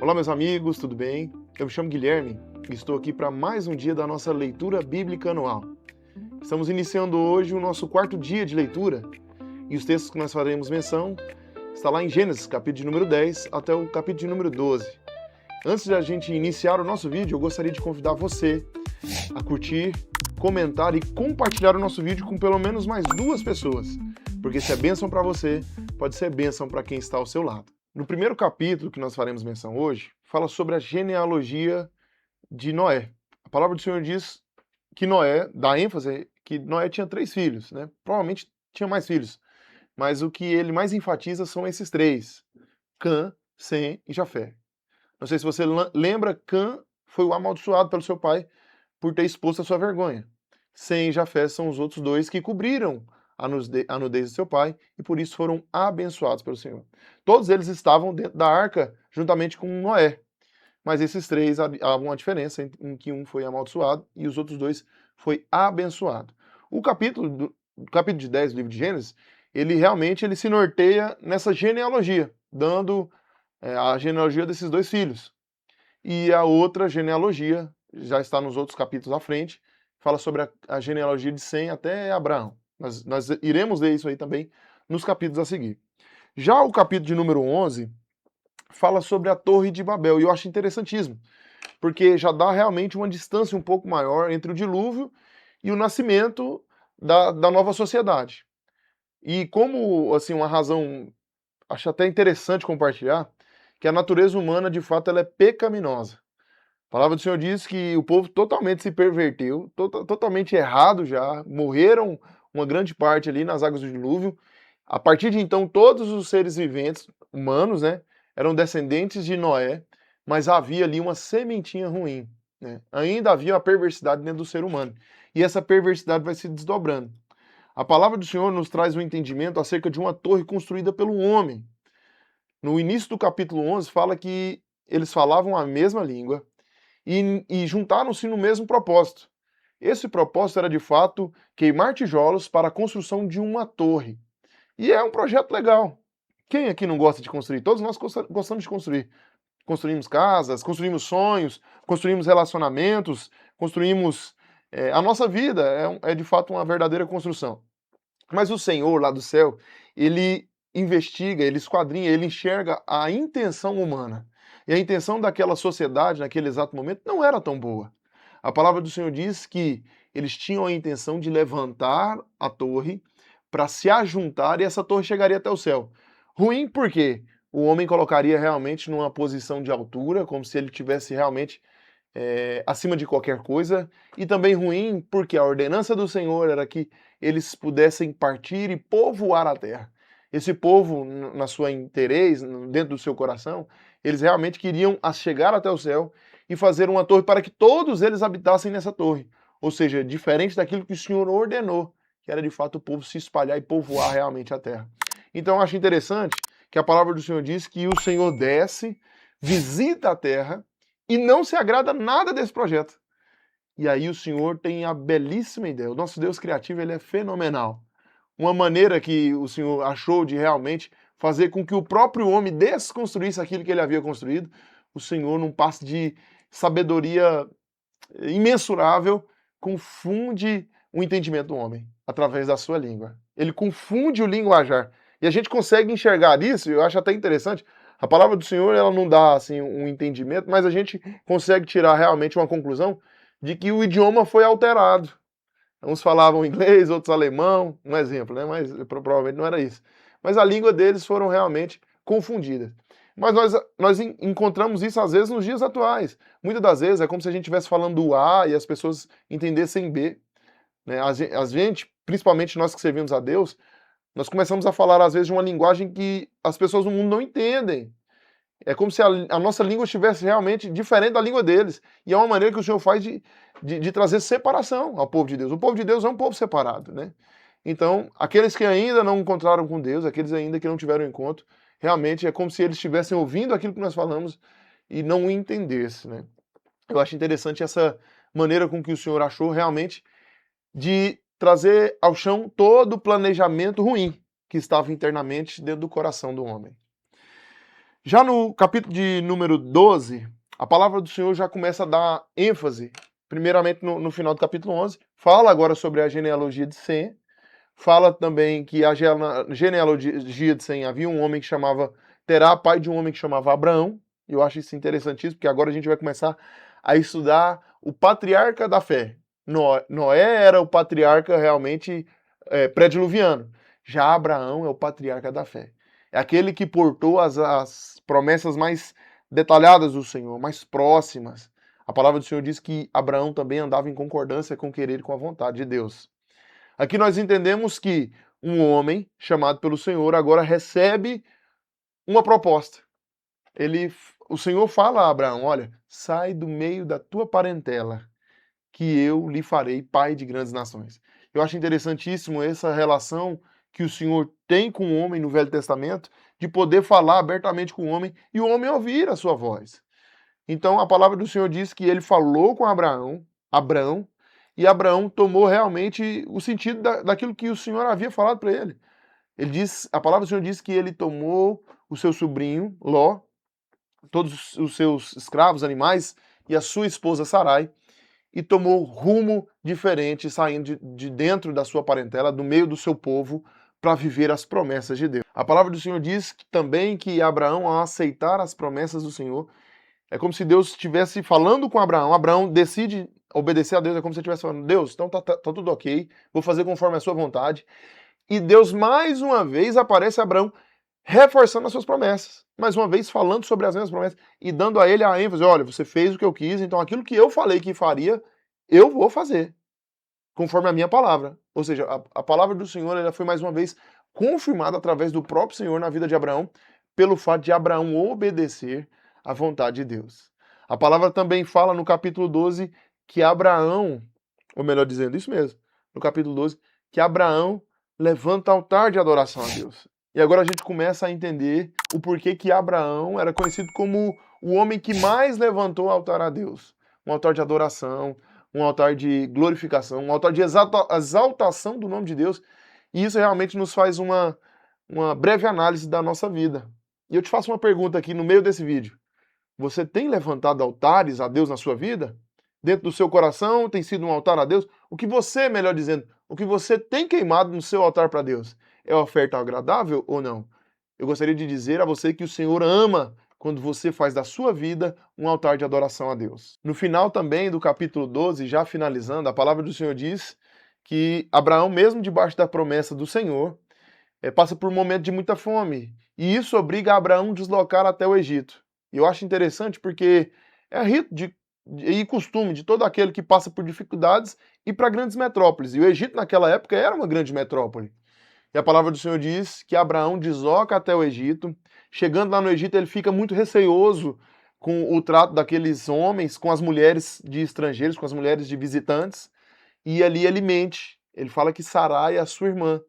Olá, meus amigos, tudo bem? Eu me chamo Guilherme e estou aqui para mais um dia da nossa leitura bíblica anual. Estamos iniciando hoje o nosso quarto dia de leitura e os textos que nós faremos menção está lá em Gênesis, capítulo de número 10 até o capítulo de número 12. Antes de a gente iniciar o nosso vídeo, eu gostaria de convidar você a curtir, comentar e compartilhar o nosso vídeo com pelo menos mais 2 pessoas, porque se é bênção para você, pode ser bênção para quem está ao seu lado. No primeiro capítulo que nós faremos menção hoje, fala sobre a genealogia de Noé. A palavra do Senhor diz que Noé, dá ênfase que Noé tinha 3 filhos, né? Provavelmente tinha mais filhos, mas o que ele mais enfatiza são esses 3, Cã, Sem e Jafé. Não sei se você lembra, Cã foi o amaldiçoado pelo seu pai por ter exposto a sua vergonha. Sem e Jafé são os outros 2 que cobriram a nudez de seu pai e por isso foram abençoados pelo Senhor. Todos eles estavam dentro da arca juntamente com Noé, mas esses 3 há uma diferença em que um foi amaldiçoado e os outros 2 foi abençoado. O capítulo de 10 do livro de Gênesis, ele realmente se norteia nessa genealogia, dando a genealogia desses 2 filhos. E a outra genealogia já está nos outros capítulos à frente, fala sobre a genealogia de Sem até Abraão. Nós iremos ler isso aí também nos capítulos a seguir. Já o capítulo de número 11 fala sobre a Torre de Babel, e eu acho interessantíssimo, porque já dá realmente uma distância um pouco maior entre o dilúvio e o nascimento da nova sociedade. E como, assim, uma razão, acho até interessante compartilhar, que a natureza humana, de fato, ela é pecaminosa. A palavra do Senhor diz que o povo totalmente se perverteu, totalmente errado já, morreram uma grande parte ali nas águas do dilúvio. A partir de então, todos os seres viventes, humanos, né, eram descendentes de Noé, mas havia ali uma sementinha ruim, né? Ainda havia uma perversidade dentro do ser humano. E essa perversidade vai se desdobrando. A palavra do Senhor nos traz um entendimento acerca de uma torre construída pelo homem. No início do capítulo 11 fala que eles falavam a mesma língua, e juntaram-se no mesmo propósito. Esse propósito era, de fato, queimar tijolos para a construção de uma torre. E é um projeto legal. Quem aqui não gosta de construir? Todos nós gostamos de construir. Construímos casas, construímos sonhos, construímos relacionamentos, construímos... a nossa vida é, de fato, uma verdadeira construção. Mas o Senhor, lá do céu, ele investiga, ele esquadrinha, ele enxerga a intenção humana. E a intenção daquela sociedade, naquele exato momento, não era tão boa. A palavra do Senhor diz que eles tinham a intenção de levantar a torre para se ajuntar e essa torre chegaria até o céu. Ruim porque o homem colocaria realmente numa posição de altura, como se ele tivesse realmente acima de qualquer coisa, e também ruim porque a ordenança do Senhor era que eles pudessem partir e povoar a terra. Esse povo, na sua interesse, dentro do seu coração, eles realmente queriam chegar até o céu e fazer uma torre para que todos eles habitassem nessa torre. Ou seja, diferente daquilo que o Senhor ordenou, que era de fato o povo se espalhar e povoar realmente a terra. Então eu acho interessante que a palavra do Senhor diz que o Senhor desce, visita a terra e não se agrada nada desse projeto. E aí o Senhor tem a belíssima ideia. O nosso Deus criativo, ele é fenomenal. Uma maneira que o Senhor achou de realmente fazer com que o próprio homem desconstruísse aquilo que ele havia construído, o Senhor, num passe de sabedoria imensurável, confunde o entendimento do homem através da sua língua. Ele confunde o linguajar. E a gente consegue enxergar isso, eu acho até interessante. A palavra do Senhor, ela não dá assim um entendimento, mas a gente consegue tirar realmente uma conclusão de que o idioma foi alterado. Uns falavam inglês, outros alemão, um exemplo, né? Mas provavelmente não era isso. Mas a língua deles foram realmente confundidas. Mas nós encontramos isso às vezes nos dias atuais. Muitas das vezes é como se a gente estivesse falando do A e as pessoas entendessem B. Né? A gente, principalmente nós que servimos a Deus, nós começamos a falar às vezes de uma linguagem que as pessoas no mundo não entendem. É como se a nossa língua estivesse realmente diferente da língua deles. E é uma maneira que o Senhor faz de trazer separação ao povo de Deus. O povo de Deus é um povo separado, né? Então, aqueles que ainda não encontraram com Deus, aqueles ainda que não tiveram encontro, realmente é como se eles estivessem ouvindo aquilo que nós falamos e não o entendessem, né? Eu acho interessante essa maneira com que o Senhor achou realmente de trazer ao chão todo o planejamento ruim que estava internamente dentro do coração do homem. Já no capítulo de número 12, a palavra do Senhor já começa a dar ênfase, primeiramente no final do capítulo 11, fala agora sobre a genealogia de Sem, fala também que a genealogia de Sem havia um homem que chamava Terá, pai de um homem que chamava Abraão. Eu acho isso interessantíssimo, porque agora a gente vai começar a estudar o patriarca da fé. Noé era o patriarca realmente pré-diluviano. Já Abraão é o patriarca da fé. É aquele que portou as promessas mais detalhadas do Senhor, mais próximas. A palavra do Senhor diz que Abraão também andava em concordância com o querer e com a vontade de Deus. Aqui nós entendemos que um homem chamado pelo Senhor agora recebe uma proposta. O Senhor fala a Abraão: olha, sai do meio da tua parentela, que eu lhe farei pai de grandes nações. Eu acho interessantíssimo essa relação que o Senhor tem com o homem no Velho Testamento, de poder falar abertamente com o homem e o homem ouvir a sua voz. Então a palavra do Senhor diz que ele falou com Abraão, e Abraão tomou realmente o sentido daquilo que o Senhor havia falado para ele. A palavra do Senhor diz que ele tomou o seu sobrinho, Ló, todos os seus escravos, animais, e a sua esposa Sarai, e tomou rumo diferente, saindo de dentro da sua parentela, do meio do seu povo, para viver as promessas de Deus. A palavra do Senhor diz também que Abraão, ao aceitar as promessas do Senhor, é como se Deus estivesse falando com Abraão. Abraão decide obedecer a Deus, é como se ele estivesse falando: Deus, então tá tudo ok, vou fazer conforme a sua vontade. E Deus, mais uma vez, aparece a Abraão reforçando as suas promessas. Mais uma vez, falando sobre as mesmas promessas e dando a ele a ênfase: olha, você fez o que eu quis, então aquilo que eu falei que faria, eu vou fazer, conforme a minha palavra. Ou seja, a palavra do Senhor ela foi mais uma vez confirmada através do próprio Senhor na vida de Abraão, pelo fato de Abraão obedecer à vontade de Deus. A palavra também fala no capítulo 12 que Abraão, ou melhor dizendo, isso mesmo, no capítulo 12, que Abraão levanta altar de adoração a Deus. E agora a gente começa a entender o porquê que Abraão era conhecido como o homem que mais levantou altar a Deus. Um altar de adoração, um altar de glorificação, um altar de exaltação do nome de Deus. E isso realmente nos faz uma breve análise da nossa vida. E eu te faço uma pergunta aqui no meio desse vídeo. Você tem levantado altares a Deus na sua vida? Dentro do seu coração tem sido um altar a Deus? O que você, melhor dizendo, o que você tem queimado no seu altar para Deus? É oferta agradável ou não? Eu gostaria de dizer a você que o Senhor ama quando você faz da sua vida um altar de adoração a Deus. No final também do capítulo 12, já finalizando, a palavra do Senhor diz que Abraão, mesmo debaixo da promessa do Senhor, passa por um momento de muita fome. E isso obriga Abraão a deslocar até o Egito. E eu acho interessante porque é rito e costume de todo aquele que passa por dificuldades ir para grandes metrópoles. E o Egito naquela época era uma grande metrópole. E a palavra do Senhor diz que Abraão desloca até o Egito. Chegando lá no Egito, ele fica muito receoso com o trato daqueles homens, com as mulheres de estrangeiros, com as mulheres de visitantes. E ali ele mente. Ele fala que Sarai é a sua irmã.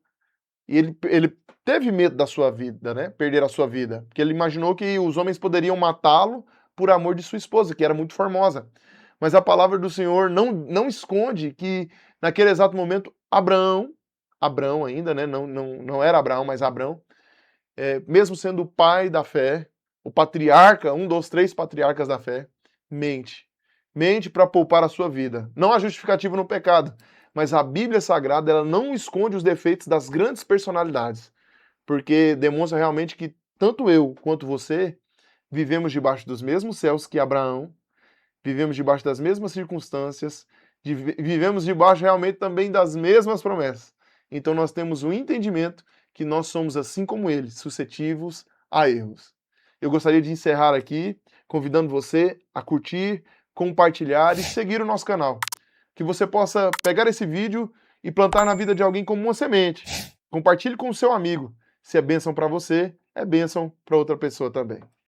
E ele teve medo da sua vida, né? Perder a sua vida. Porque ele imaginou que os homens poderiam matá-lo por amor de sua esposa, que era muito formosa. Mas a palavra do Senhor não esconde que naquele exato momento Abraão ainda, né? Não era Abraão, mas Abraão, mesmo sendo o pai da fé, o patriarca, um dos 3 patriarcas da fé, mente. Mente para poupar a sua vida. Não há justificativa no pecado, mas a Bíblia Sagrada ela não esconde os defeitos das grandes personalidades, porque demonstra realmente que tanto eu quanto você vivemos debaixo dos mesmos céus que Abraão, vivemos debaixo das mesmas circunstâncias, vivemos debaixo realmente também das mesmas promessas. Então nós temos o entendimento que nós somos, assim como eles, suscetíveis a erros. Eu gostaria de encerrar aqui, convidando você a curtir, compartilhar e seguir o nosso canal. Que você possa pegar esse vídeo e plantar na vida de alguém como uma semente. Compartilhe com o seu amigo. Se é bênção para você, é bênção para outra pessoa também.